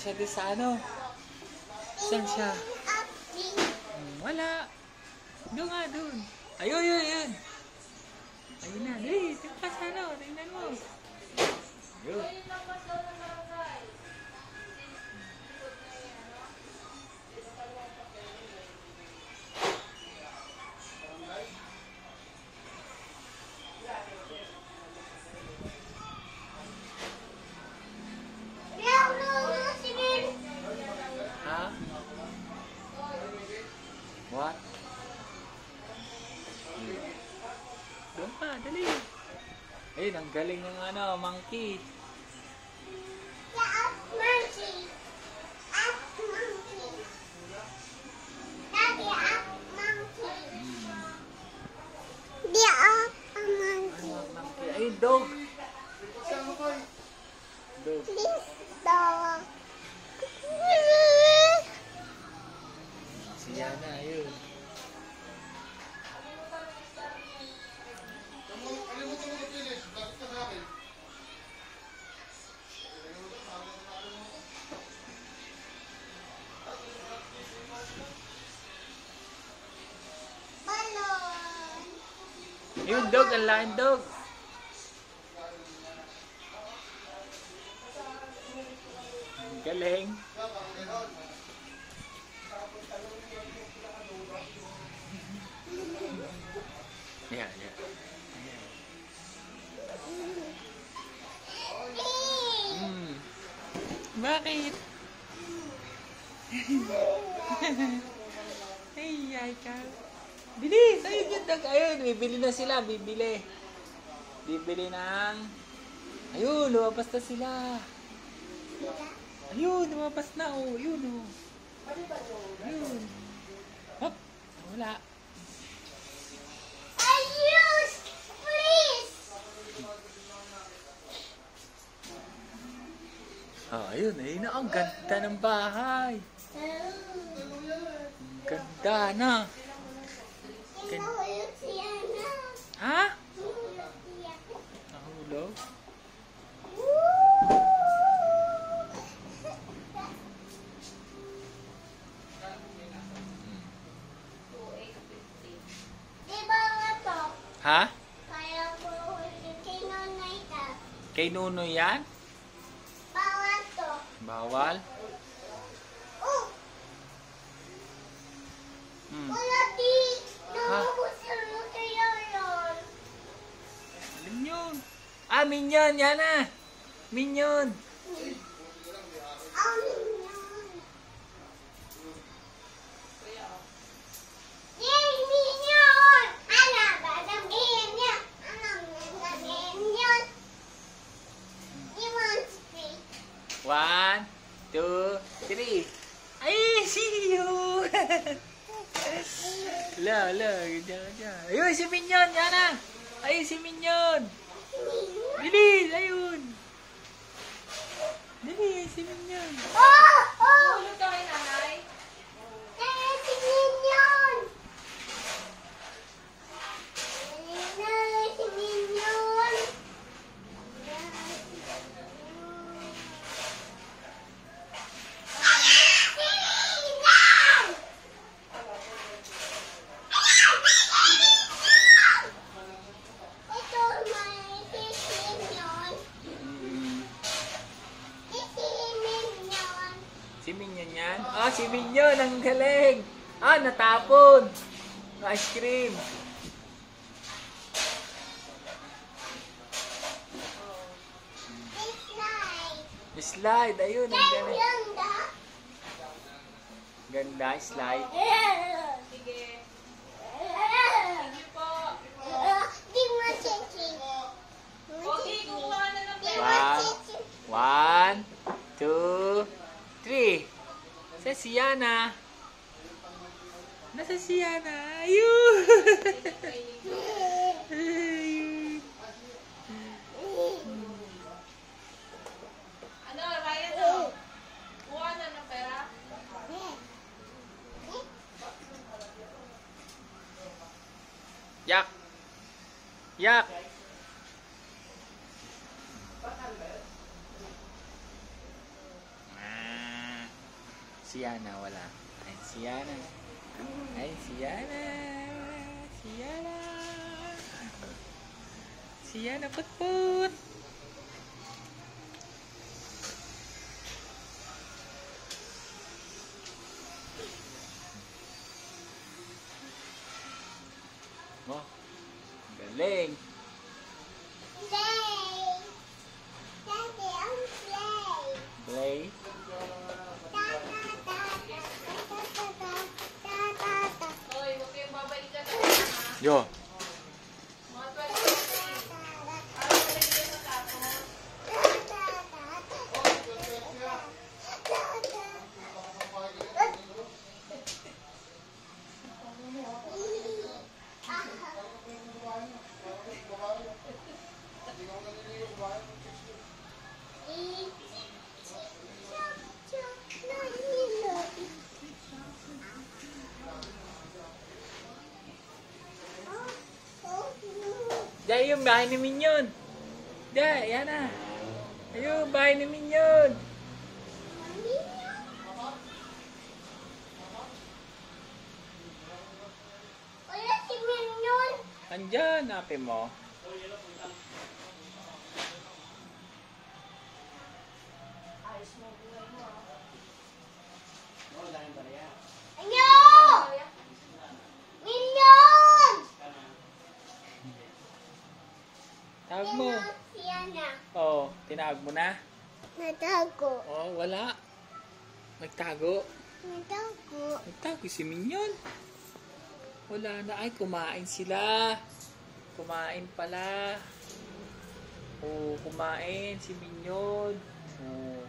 siya di sa ano? Saan siya? Wala. Doon nga, doon. Ayun, ayun, ayun. Ayun na. Dali, tingnan ka sa ano. Tingnan mo. Ayun. Ha? What? Doon pa, dali. Ayun, ang galing ng ano, monkey. Ayun, dog. Dog. Siya na, ayun. Yung dog, ang laking dog. Ang galing. Yeah, yeah. Bakit? Ay, ka. Bilis! Ayun yung dog. Ayun, bibili na sila. Bibili. Bibili ng... Ayun, lumabas na sila. Ayun, lumabas na. Oh, ayun, oh. Ayun. Hop! Wala. Oh, ayun, ayun na. Ang ganda ng bahay. Ang ganda na. Ha? Nahulog? Ha? Kay Nunoy yan? Bawal? Alin yun? Ah, Minion! Yan na! Minion! One, two, three. Ay, see you! Ala, ganyan. Ayun, si Minion! Yan na! Ayun, si Minion! Bilis! Ayun! Dali, si Minion! Tulog ka kay nanay? Si Minion! Si Minion yan? Ah, si Minion! Ang galing! Ah, natapon! Ice cream! Slide! Ayun, ang galing! Ganda, slide! Sige. Sige po. Okay, kukuha na ng pera. One, two, three. Sa Siana. Nasa Siana. Ayun. Ayun. Ano, Ryan, oh? Kuha na ng pera? Yak. Yak. Ah. Si Yana, wala. Ay, si Yana. Ay, si Yana. Si Yana. Si Yana, put-put. Oh, galing. Play. Hoy, huwag kayong babalik ka sa Yo. mga 12:30. Para malagay ka sa tapos. Diyan yung bahay ni Minion. Diyan, yan na. Ayun, bahay ni Minion. Wala si Minion. Andyan, napin mo. Ayos mo buhay mo, ah. Ano? Minion! Tawag mo. Si Ana. Oh, tinawag mo na. Natago. Oh, wala. Nagtago. Natago. Nagtago si Minion. Wala na. Ay, kumain sila. Kumain pala. Oh, kumain si Minion. Oh,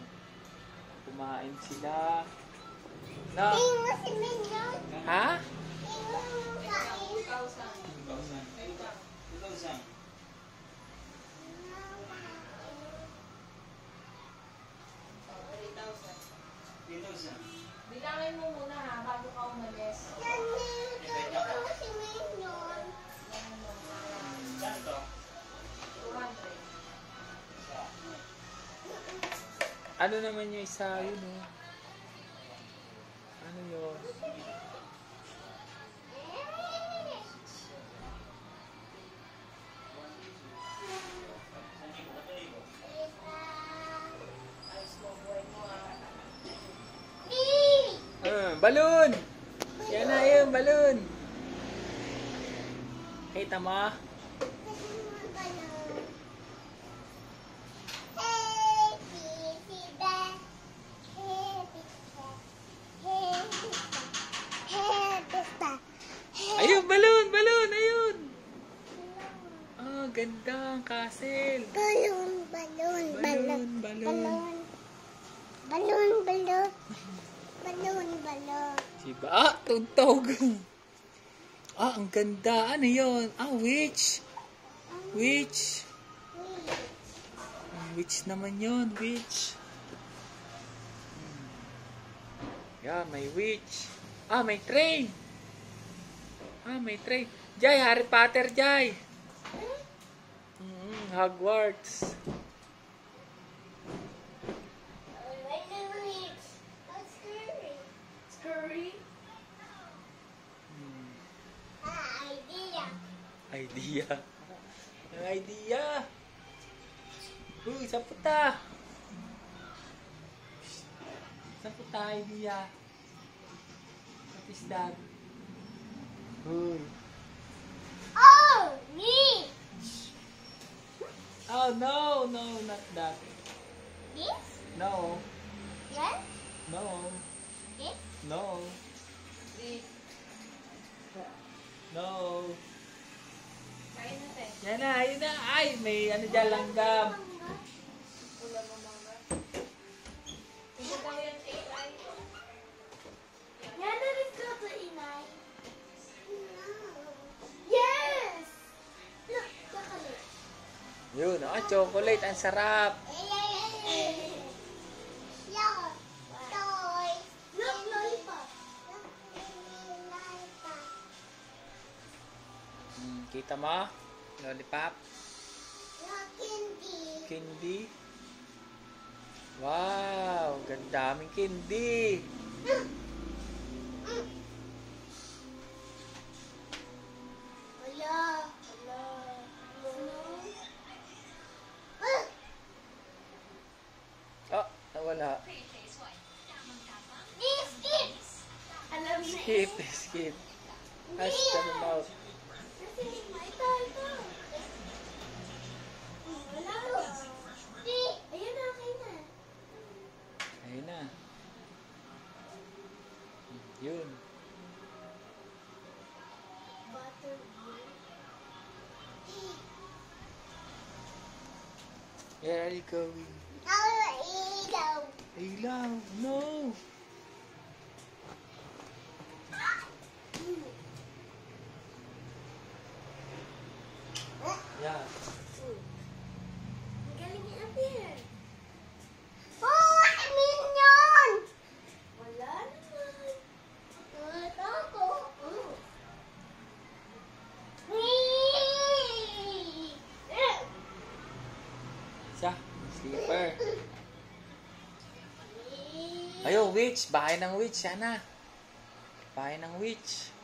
kumain sila. No. Tingin mo si Minion. Ha? Tingin mo kain. 1,000. Bilangin mo muna ha, bago ka umalis. Nandito mo si Minion. Bilangin mo. 200. Ano naman yung isa yun, oh? Ano yun? Ayos mo buhay mo, ah. Balloon! Yan na yun, balloon. Kita mo? Ayun, balloon, balloon, ayun. Oh, ganda ang castle. Balon, balon, balon, Balloon, balloon. balon, balon, balon, balon, balon. Diba? Ah, tugtog. Ah, ang ganda. Ano yun? Ah, witch. Witch. Witch naman yun, witch. Yeah, may witch. Ah, may train. Ah, may train. Jai, Harry Potter, Jai. Hogwarts. Scurry? Idea. Ang idea. Uy, saan punta? Saan punta idea? What is that? Uy. Oh, me! Oh, no, no, not that. This? No, Yes? no, This? no, Di. no. Kain natin. Yan na, yun na. Ay, may ano dyan, langgam. Ulam mo mangga. Hindi daw yan AI. Yana, let's go to Inay. Yes! Look, chocolate. Yun, oh, chocolate. Ang sarap. Look, toys. Look, lollipop. Kita mo? Lollipop. Look, candy. Candy. Wow, gandaming candy. Wala. Wala. Snow. Oh, nawala. Skip! Alam na. Skip, skip. Hush the mouth. Kasi, ito. Wala. Ayun na, okay na. Ayun na. Yun. Butter. Where are you going? Ilaw. Ilaw, no! Yeah. Ang galing ni Abir. Oh, minion! Wala naman. Ito ako. Isa, sleeper. Ayo, witch. Bahay ng witch. Sana. Bahay ng witch.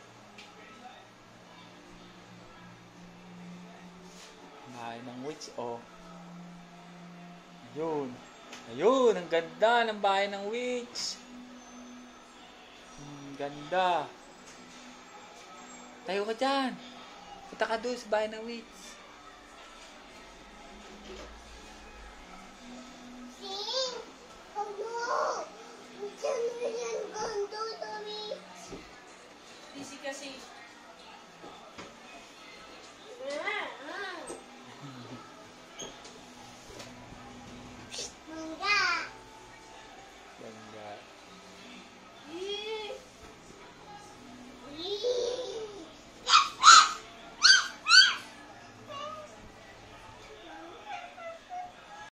Bahay ng witch, oh. Ayun. Ayun, ang ganda ng bahay ng witch. Ganda. Tayo ka dyan. Punta ka doon sa bahay ng witch.